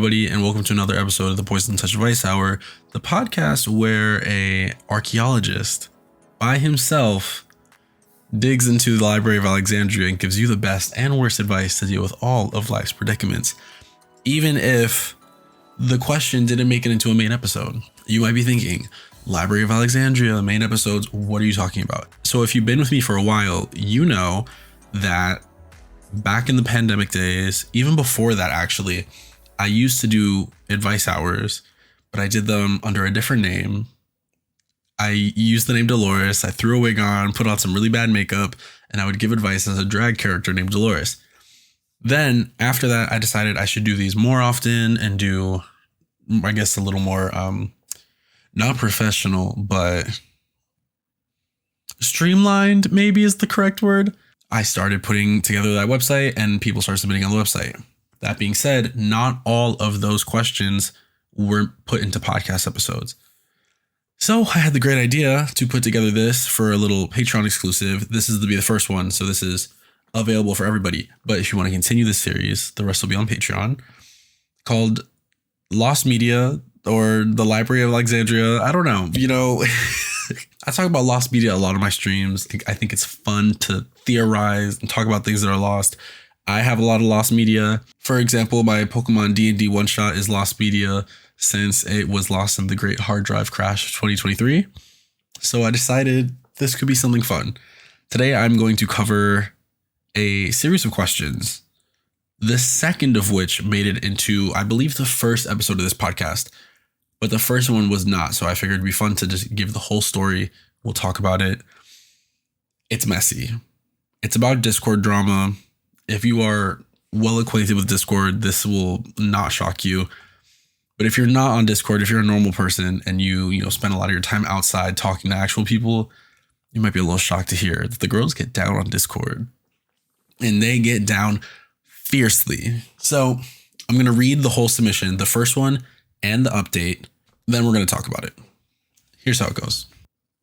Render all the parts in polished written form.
everybody, and welcome to another episode of the Poison Touch Advice Hour, the podcast where a archaeologist by himself digs into the Library of Alexandria and gives you the best and worst advice to deal with all of life's predicaments. Even if the question didn't make it into a main episode, you might be thinking, Library of Alexandria, main episodes, what are you talking about? So if you've been with me for a while, you know that back in the pandemic days, even before that actually, I used to do advice hours, but I did them under a different name. I used the name Dolores. I threw a wig on, put on some really bad makeup, and I would give advice as a drag character named Dolores. Then after that, I decided I should do these more often and do, I guess, a little more, not professional, but streamlined maybe is the correct word. I started putting together that website and people started submitting on the website. That being said, not all of those questions were put into podcast episodes. So I had the great idea to put together this for a little Patreon exclusive. This is to be the first one, so this is available for everybody. But if you want to continue this series, the rest will be on Patreon, called Lost Media or the Library of Alexandria. I don't know. You know, I talk about lost media a lot of my streams. I think it's fun to theorize and talk about things that are lost. I have a lot of lost media. For example, my Pokemon D&D one-shot is lost media since it was lost in the great hard drive crash of 2023. So I decided this could be something fun. Today, I'm going to cover a series of questions, the second of which made it into, I believe, the first episode of this podcast. But the first one was not, so I figured it'd be fun to just give the whole story. We'll talk about it. It's messy. It's about Discord drama. If you are well acquainted with Discord, this will not shock you. But if you're not on Discord, if you're a normal person and you spend a lot of your time outside talking to actual people, you might be a little shocked to hear that the girls get down on Discord. And they get down fiercely. So I'm going to read the whole submission, the first one and the update. Then we're going to talk about it. Here's how it goes.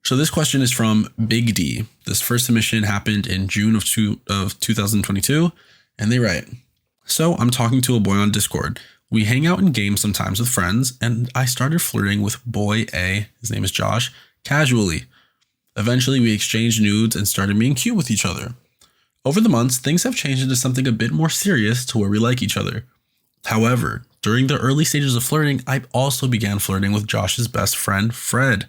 So this question is from Big D. This first submission happened in June of 2022. And they write, so I'm talking to a boy on Discord. We hang out in games sometimes with friends. And I started flirting with boy A, his name is Josh, casually. Eventually we exchanged nudes and started being cute with each other. Over the months, things have changed into something a bit more serious to where we like each other. However, during the early stages of flirting, I also began flirting with Josh's best friend, Fred.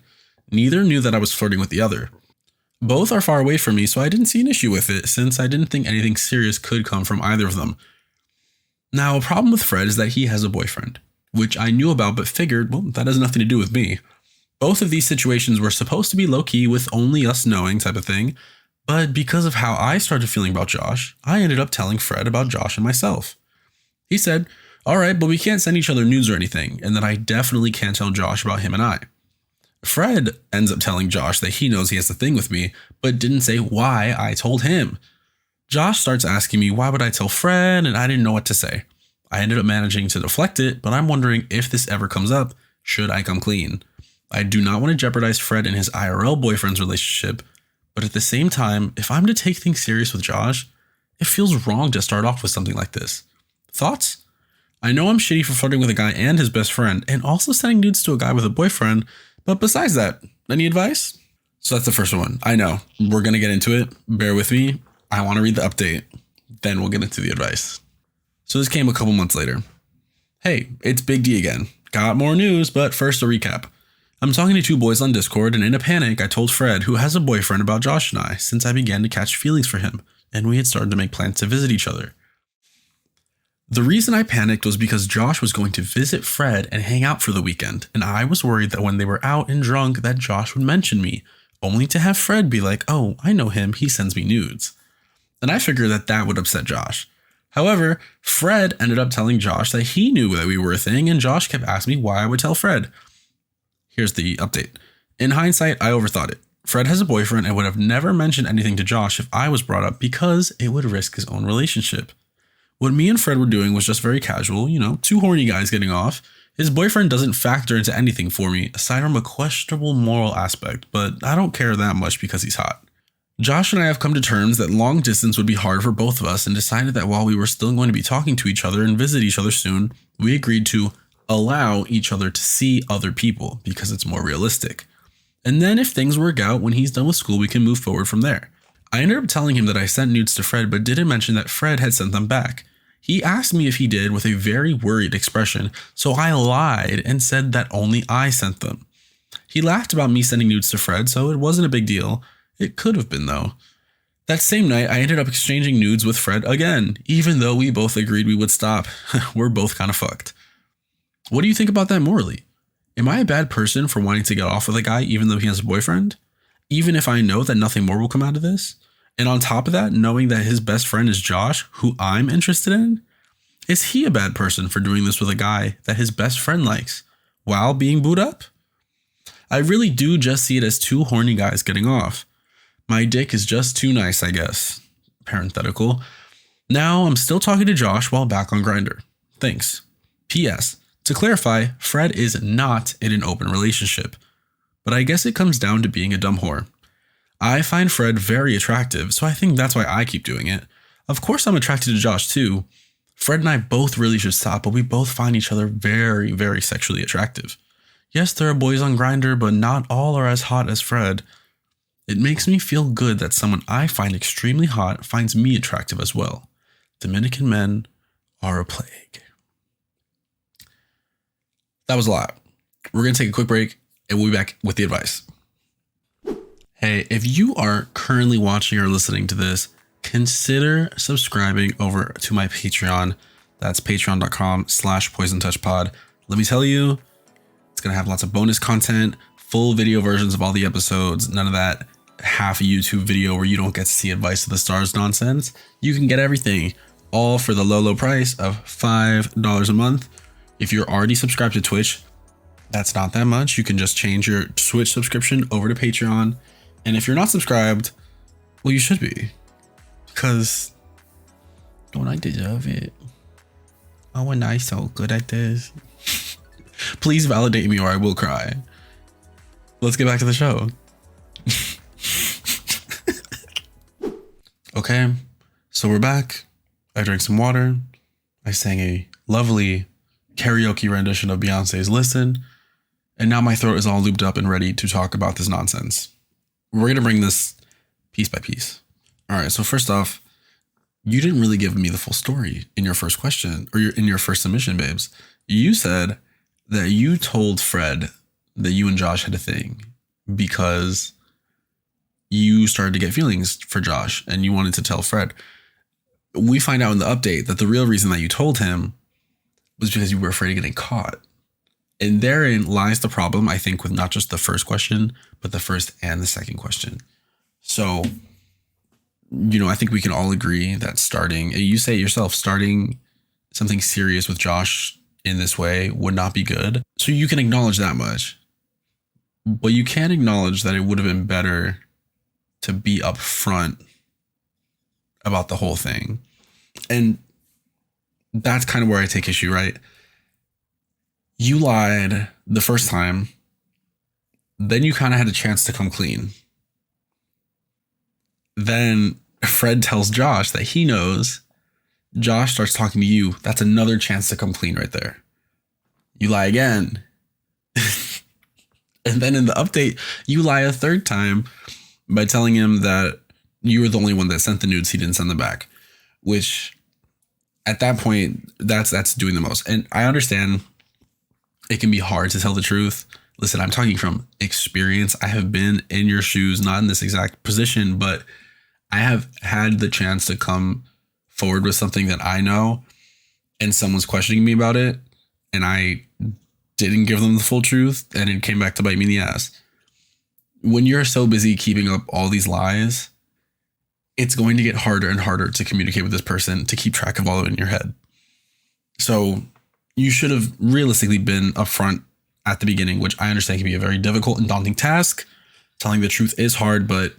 Neither knew that I was flirting with the other. Both are far away from me, so I didn't see an issue with it since I didn't think anything serious could come from either of them. Now, a problem with Fred is that he has a boyfriend, which I knew about but figured, well, that has nothing to do with me. Both of these situations were supposed to be low-key with only us knowing type of thing, but because of how I started feeling about Josh, I ended up telling Fred about Josh and myself. He said, all right, but we can't send each other nudes or anything, and that I definitely can't tell Josh about him and I. Fred ends up telling Josh that he knows he has a thing with me, but didn't say why I told him. Josh starts asking me why would I tell Fred, and I didn't know what to say. I ended up managing to deflect it, but I'm wondering if this ever comes up, should I come clean? I do not want to jeopardize Fred and his IRL boyfriend's relationship, but at the same time, if I'm to take things serious with Josh, it feels wrong to start off with something like this. Thoughts? I know I'm shitty for flirting with a guy and his best friend, and also sending nudes to a guy with a boyfriend, but besides that, any advice? So that's the first one. I know, we're going to get into it. Bear with me. I want to read the update. Then we'll get into the advice. So this came a couple months later. Hey, it's Big D again. Got more news, but first a recap. I'm talking to two boys on Discord, and in a panic, I told Fred, who has a boyfriend, about Josh and I, since I began to catch feelings for him, and we had started to make plans to visit each other. The reason I panicked was because Josh was going to visit Fred and hang out for the weekend, and I was worried that when they were out and drunk that Josh would mention me, only to have Fred be like, oh, I know him, he sends me nudes. And I figured that would upset Josh. However, Fred ended up telling Josh that he knew that we were a thing, and Josh kept asking me why I would tell Fred. Here's the update. In hindsight, I overthought it. Fred has a boyfriend and would have never mentioned anything to Josh if I was brought up because it would risk his own relationship. What me and Fred were doing was just very casual, two horny guys getting off. His boyfriend doesn't factor into anything for me aside from a questionable moral aspect, but I don't care that much because he's hot. Josh and I have come to terms that long distance would be hard for both of us and decided that while we were still going to be talking to each other and visit each other soon, we agreed to allow each other to see other people because it's more realistic. And then if things work out, when he's done with school, we can move forward from there. I ended up telling him that I sent nudes to Fred, but didn't mention that Fred had sent them back. He asked me if he did with a very worried expression, so I lied and said that only I sent them. He laughed about me sending nudes to Fred, so it wasn't a big deal. It could have been, though. That same night, I ended up exchanging nudes with Fred again, even though we both agreed we would stop. We're both kind of fucked. What do you think about that morally? Am I a bad person for wanting to get off with a guy even though he has a boyfriend? Even if I know that nothing more will come out of this? And on top of that, knowing that his best friend is Josh, who I'm interested in? Is he a bad person for doing this with a guy that his best friend likes while being booed up? I really do just see it as two horny guys getting off. My dick is just too nice, I guess. Parenthetical. Now I'm still talking to Josh while back on Grindr. Thanks. P.S. To clarify, Fred is not in an open relationship. But I guess it comes down to being a dumb whore. I find Fred very attractive, so I think that's why I keep doing it. Of course I'm attracted to Josh too. Fred and I both really should stop, but we both find each other very, very sexually attractive. Yes, there are boys on Grindr, but not all are as hot as Fred. It makes me feel good that someone I find extremely hot finds me attractive as well. Dominican men are a plague. That was a lot. We're going to take a quick break and we'll be back with the advice. Hey, if you are currently watching or listening to this, consider subscribing over to my Patreon. That's patreon.com/poisontouchpod. Let me tell you, it's going to have lots of bonus content, full video versions of all the episodes, none of that half a YouTube video where you don't get to see advice to the stars nonsense. You can get everything, all for the low price of $5 a month. If you're already subscribed to Twitch, that's not that much. You can just change your Twitch subscription over to Patreon. And if you're not subscribed, well, you should be. Because don't I deserve it? Oh, and I'm so good at this. Please validate me or I will cry. Let's get back to the show. Okay, so we're back. I drank some water. I sang a lovely karaoke rendition of Beyonce's Listen. And now my throat is all looped up and ready to talk about this nonsense. We're going to bring this piece by piece. All right, so first off, you didn't really give me the full story in your first question or in your first submission, babes. You said that you told Fred that you and Josh had a thing because you started to get feelings for Josh and you wanted to tell Fred. We find out in the update that the real reason that you told him was because you were afraid of getting caught. And therein lies the problem, I think, with not just the first question, but the first and the second question. So, I think we can all agree that you say it yourself, starting something serious with Josh in this way would not be good. So you can acknowledge that much. But you can't acknowledge that it would have been better to be upfront about the whole thing. And that's kind of where I take issue, right? You lied the first time, then you kind of had a chance to come clean. Then Fred tells Josh that he knows. Josh starts talking to you. That's another chance to come clean right there. You lie again. And then in the update, you lie a third time by telling him that you were the only one that sent the nudes. He didn't send them back, which at that point, that's doing the most. And I understand it can be hard to tell the truth. Listen, I'm talking from experience. I have been in your shoes, not in this exact position, but I have had the chance to come forward with something that I know and someone's questioning me about it. And I didn't give them the full truth and it came back to bite me in the ass. When you're so busy keeping up all these lies, it's going to get harder and harder to communicate with this person to keep track of all of it in your head. So you should have realistically been upfront at the beginning, which I understand can be a very difficult and daunting task. Telling the truth is hard, but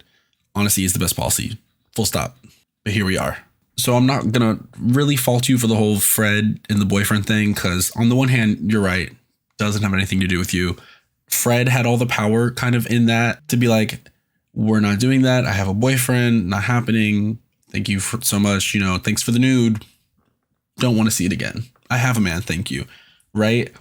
honesty is the best policy. Full stop. But here we are. So I'm not going to really fault you for the whole Fred and the boyfriend thing, because on the one hand, you're right. Doesn't have anything to do with you. Fred had all the power kind of in that to be like, We're not doing that. I have a boyfriend, not happening. Thank you for so much. Thanks for the nude. Don't want to see it again. I have a man. Thank you. Right.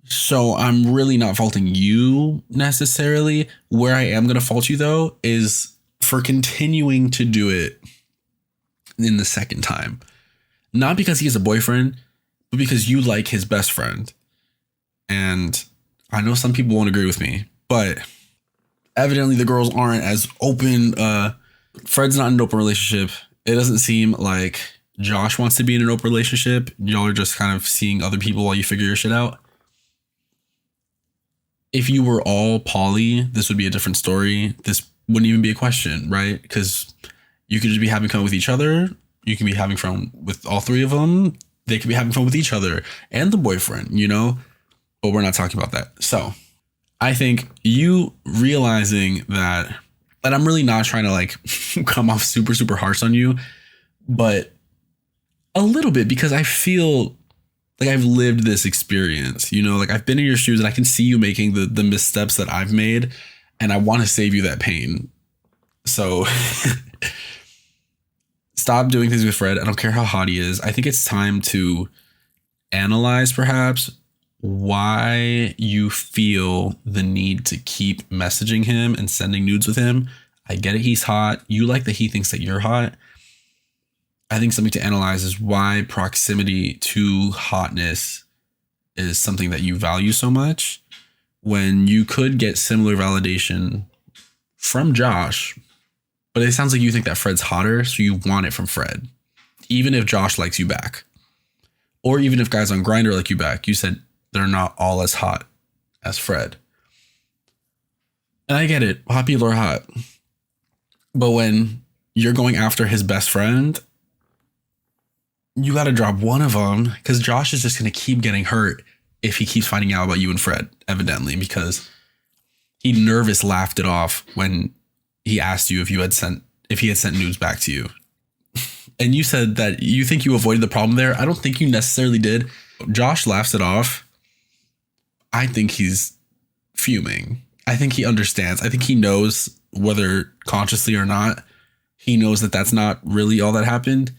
So I'm really not faulting you necessarily. Where I am going to fault you, though, is for continuing to do it in the second time. Not because he has a boyfriend, but because you like his best friend. And I know some people won't agree with me, but evidently the girls aren't as open. Fred's not in an open relationship. It doesn't seem like Josh wants to be in an open relationship. Y'all are just kind of seeing other people while you figure your shit out. If you were all poly, this would be a different story. This wouldn't even be a question, right? Because you could just be having fun with each other. You can be having fun with all three of them. They could be having fun with each other and the boyfriend, but we're not talking about that. So I think you realizing that, and I'm really not trying to like come off super, super harsh on you, but a little bit, because I feel like I've lived this experience, like I've been in your shoes and I can see you making the missteps that I've made, and I want to save you that pain. So stop doing things with Fred. I don't care how hot he is. I think it's time to analyze perhaps why you feel the need to keep messaging him and sending nudes with him. I get it. He's hot. You like that he thinks that you're hot. I think something to analyze is why proximity to hotness is something that you value so much, when you could get similar validation from Josh. But it sounds like you think that Fred's hotter, so you want it from Fred, even if Josh likes you back, or even if guys on Grindr like you back. You said they're not all as hot as Fred. And I get it. Hot people are hot. But when you're going after his best friend, you got to drop one of them, because Josh is just going to keep getting hurt if he keeps finding out about you and Fred, evidently, because he nervous laughed it off when he asked you if he had sent nudes back to you. And you said that you think you avoided the problem there. I don't think you necessarily did. Josh laughs it off. I think he's fuming. I think he understands. I think he knows, whether consciously or not, he knows that that's not really all that happened.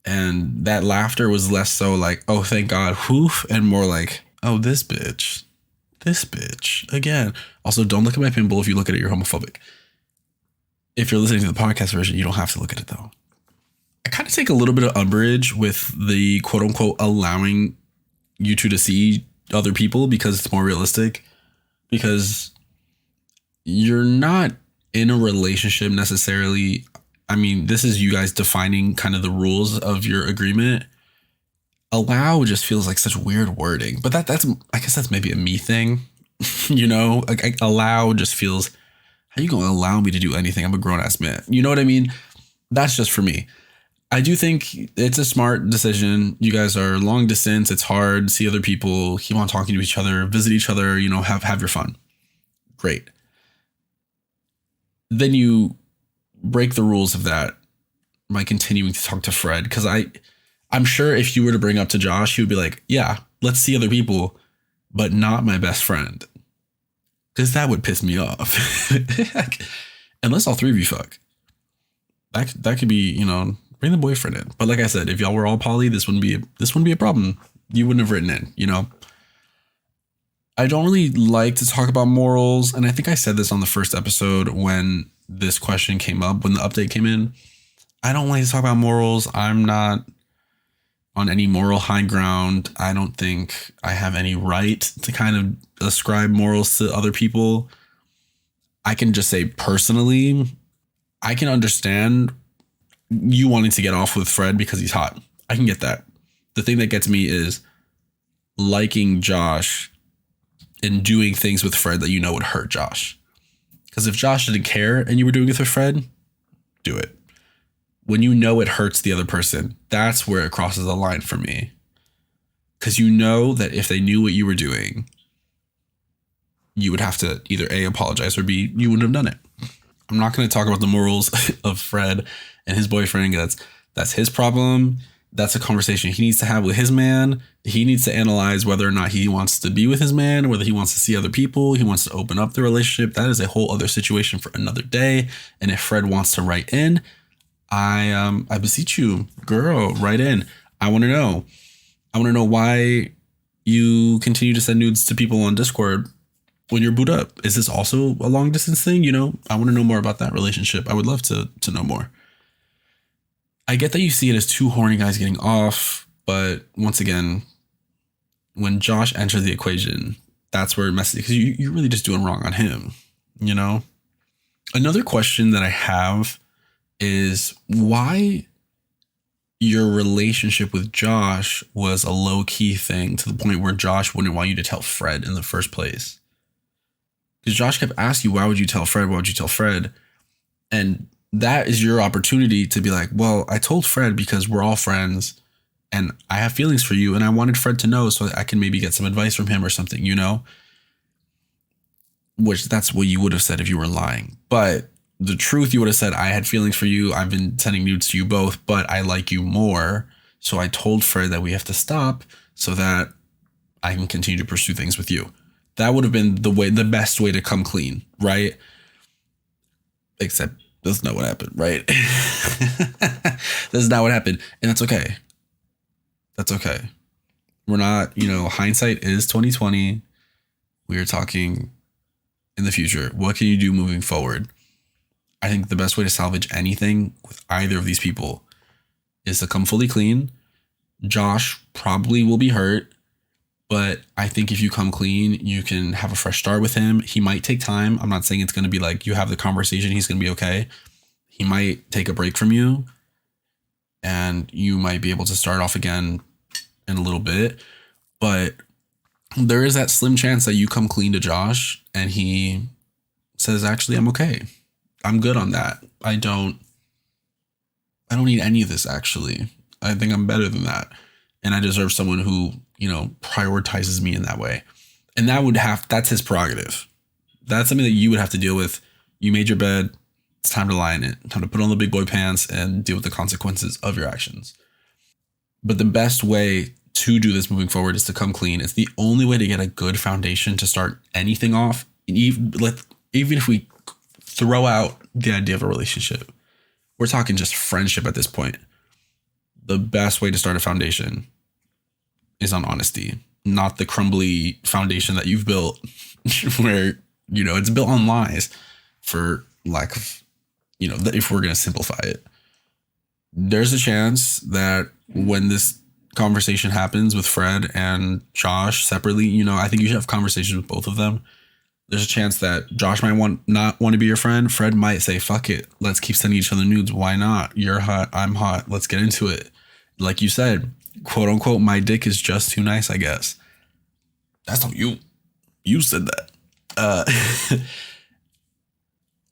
And that laughter was less so like, oh, thank God, whoof, and more like, oh, this bitch again. Also, don't look at my pimple. If you look at it, you're homophobic. If you're listening to the podcast version, you don't have to look at it, though. I kind of take a little bit of umbrage with the quote unquote allowing you two to see other people because it's more realistic, because you're not in a relationship necessarily. I mean, this is you guys defining kind of the rules of your agreement. Allow just feels like such weird wording, but that's I guess that's maybe a me thing. Like allow just feels, how you gonna allow me to do anything? I'm a grown ass man. You know what I mean? That's just for me. I do think it's a smart decision. You guys are long distance. It's hard. See other people, keep on talking to each other, visit each other, have your fun. Great. Then you break the rules of that by continuing to talk to Fred. Because I'm sure if you were to bring up to Josh, he would be like, yeah, let's see other people, but not my best friend. Because that would piss me off. Unless all three of you fuck. That could be, bring the boyfriend in. But like I said, if y'all were all poly, this wouldn't be a problem. You wouldn't have written in, I don't really like to talk about morals. And I think I said this on the first episode when this question came up, when the update came in. I don't like to talk about morals. I'm not on any moral high ground. I don't think I have any right to kind of ascribe morals to other people. I can just say personally, I can understand you wanting to get off with Fred because he's hot. I can get that. The thing that gets me is liking Josh and doing things with Fred that would hurt Josh. Because if Josh didn't care and you were doing it with Fred, do it. When it hurts the other person, that's where it crosses the line for me. Because that if they knew what you were doing, you would have to either A, apologize, or B, you wouldn't have done it. I'm not going to talk about the morals of Fred and his boyfriend. That's his problem. That's a conversation he needs to have with his man. He needs to analyze whether or not he wants to be with his man, whether he wants to see other people, he wants to open up the relationship. That is a whole other situation for another day. And if Fred wants to write in, I beseech you, girl, write in. I want to know. I want to know why you continue to send nudes to people on Discord when you're boot up. Is this also a long distance thing? You know, I want to know more about that relationship. I would love to know more. I get that you see it as two horny guys getting off, but once again, when Josh enters the equation, that's where it messes, because you're really just doing wrong on him, you know? Another question that I have is why your relationship with Josh was a low-key thing to the point where Josh wouldn't want you to tell Fred in the first place. Because Josh kept asking you, why would you tell Fred? Why would you tell Fred? And that is your opportunity to be like, well, I told Fred because we're all friends and I have feelings for you and I wanted Fred to know so I can maybe get some advice from him or something, you know? Which that's what you would have said if you were lying. But the truth, you would have said, I had feelings for you. I've been sending nudes to you both, but I like you more. So I told Fred that we have to stop so that I can continue to pursue things with you. That would have been the best way to come clean, right? Except that's not what happened, right? That's not what happened. And that's okay. That's okay. We're not, hindsight is 2020. We are talking in the future. What can you do moving forward? I think the best way to salvage anything with either of these people is to come fully clean. Josh probably will be hurt, but I think if you come clean, you can have a fresh start with him. He might take time. I'm not saying it's going to be like you have the conversation, he's going to be okay. He might take a break from you and you might be able to start off again in a little bit. But there is that slim chance that you come clean to Josh and he says, actually, I'm okay. I'm good on that. I don't need any of this, actually. I think I'm better than that. And I deserve someone who, prioritizes me in that way. And that's his prerogative. That's something that you would have to deal with. You made your bed. It's time to lie in it. Time to put on the big boy pants and deal with the consequences of your actions. But the best way to do this moving forward is to come clean. It's the only way to get a good foundation to start anything off. Even if we throw out the idea of a relationship, we're talking just friendship at this point. The best way to start a foundation is on honesty, not the crumbly foundation that you've built where, it's built on lies for lack of, if we're going to simplify it. There's a chance that when this conversation happens with Fred and Josh separately, I think you should have conversations with both of them. There's a chance that Josh might not want to be your friend. Fred might say, fuck it. Let's keep sending each other nudes. Why not? You're hot. I'm hot. Let's get into it. Like you said, quote unquote, my dick is just too nice, I guess. That's not you said that.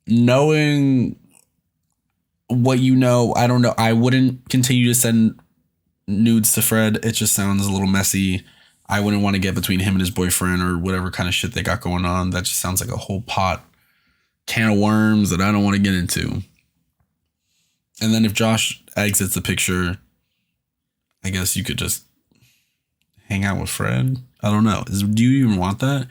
Knowing what I don't know. I wouldn't continue to send nudes to Fred. It just sounds a little messy. I wouldn't want to get between him and his boyfriend or whatever kind of shit they got going on. That just sounds like a whole can of worms that I don't want to get into. And then if Josh exits the picture, I guess you could just hang out with Fred. I don't know. Do you even want that?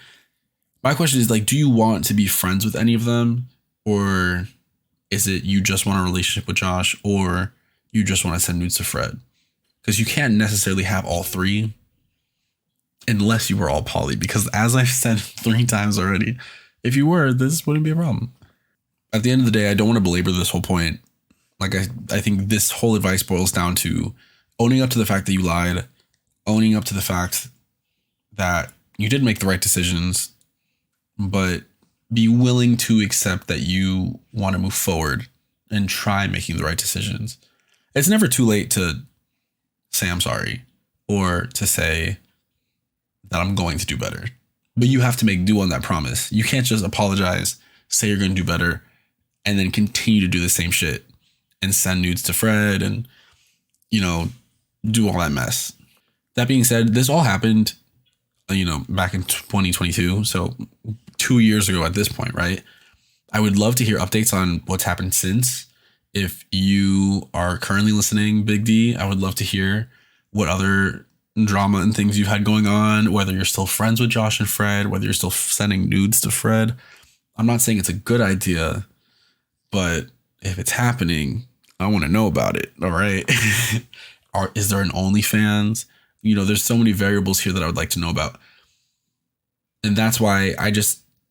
My question is do you want to be friends with any of them? Or is it you just want a relationship with Josh or you just want to send nudes to Fred? Because you can't necessarily have all three unless you were all poly. Because as I've said 3 times already, if you were, this wouldn't be a problem. At the end of the day, I don't want to belabor this whole point. I think this whole advice boils down to owning up to the fact that you lied, owning up to the fact that you did make the right decisions, but be willing to accept that you want to move forward and try making the right decisions. It's never too late to say I'm sorry or to say that I'm going to do better. But you have to make do on that promise. You can't just apologize, say you're going to do better, and then continue to do the same shit and send nudes to Fred and, do all that mess. That being said, this all happened, back in 2022. So 2 years ago at this point, right? I would love to hear updates on what's happened since. If you are currently listening, Big D, I would love to hear what other drama and things you've had going on, whether you're still friends with Josh and Fred, whether you're still sending nudes to Fred. I'm not saying it's a good idea, but if it's happening, I want to know about it. All right. Is there an OnlyFans? There's so many variables here that I would like to know about. And that's why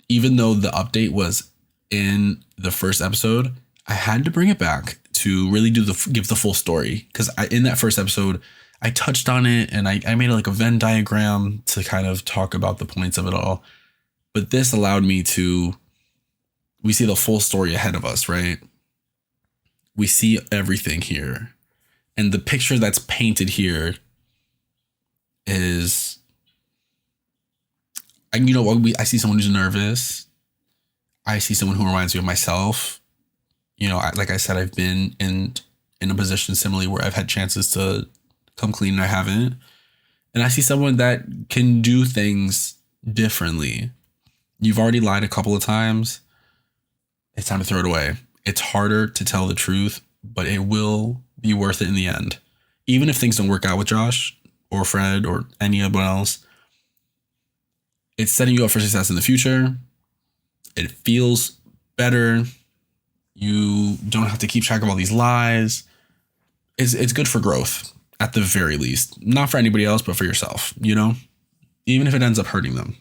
even though the update was in the first episode, I had to bring it back to really give the full story. Because in that first episode, I touched on it and I made like a Venn diagram to kind of talk about the points of it all. But this allowed me we see the full story ahead of us, right? We see everything here. And the picture that's painted here is, I see someone who's nervous. I see someone who reminds me of myself. Like I said, I've been in a position similarly where I've had chances to come clean and I haven't. And I see someone that can do things differently. You've already lied a couple of times. It's time to throw it away. It's harder to tell the truth, but it will be worth it in the end. Even if things don't work out with Josh or Fred or anyone else, it's setting you up for success in the future. It feels better. You don't have to keep track of all these lies. It's good for growth at the very least. Not for anybody else, but for yourself, even if it ends up hurting them.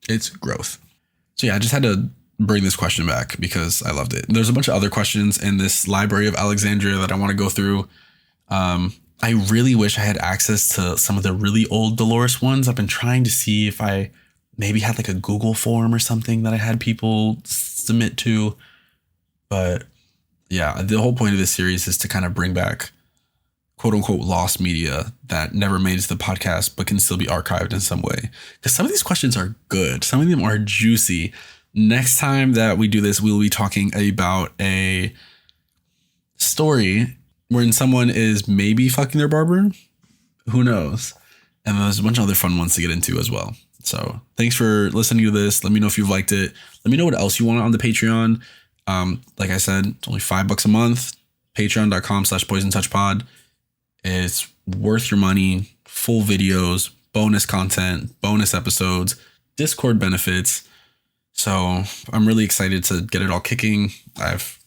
It's growth. So yeah, I just had to bring this question back because I loved it. There's a bunch of other questions in this library of Alexandria that I want to go through. I really wish I had access to some of the really old Dolores ones. I've been trying to see if I maybe had like a Google form or something that I had people submit to. But yeah, the whole point of this series is to kind of bring back quote unquote lost media that never made it to the podcast, but can still be archived in some way. Because some of these questions are good. Some of them are juicy. Next time that we do this, we'll be talking about a story wherein someone is maybe fucking their barber. Who knows? And there's a bunch of other fun ones to get into as well. So thanks for listening to this. Let me know if you've liked it. Let me know what else you want on the Patreon. Like I said, it's only $5 a month. Patreon.com/poisontouchpod. It's worth your money. Full videos, bonus content, bonus episodes, Discord benefits. So I'm really excited to get it all kicking. It's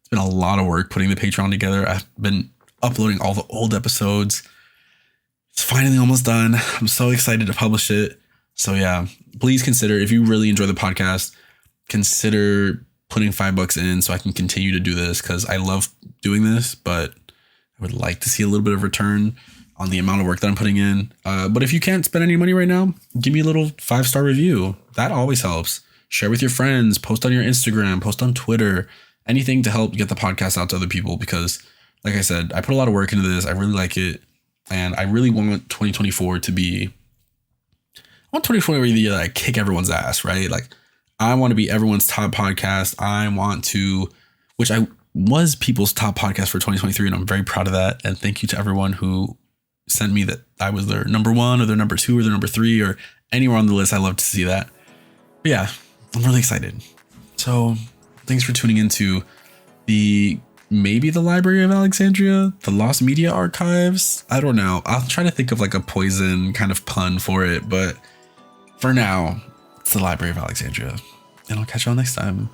been a lot of work putting the Patreon together. I've been uploading all the old episodes. It's finally almost done. I'm so excited to publish it. So yeah, please consider, if you really enjoy the podcast, consider putting $5 in so I can continue to do this, because I love doing this, but I would like to see a little bit of return on the amount of work that I'm putting in. But if you can't spend any money right now, give me a little 5-star review. That always helps. Share with your friends, post on your Instagram, post on Twitter, anything to help get the podcast out to other people. Because like I said, I put a lot of work into this. I really like it. And I really want 2024 to be, I want 2024 to be like kick everyone's ass, right? Like I want to be everyone's top podcast. I want to, which I was people's top podcast for 2023. And I'm very proud of that. And thank you to everyone who sent me that I was their number 1 or their number 2 or their number 3 or anywhere on the list. I love to see that. But yeah, I'm really excited. So thanks for tuning into maybe the Library of Alexandria, the Lost Media Archives. I don't know. I'll try to think of like a poison kind of pun for it. But for now, it's the Library of Alexandria. And I'll catch y'all next time.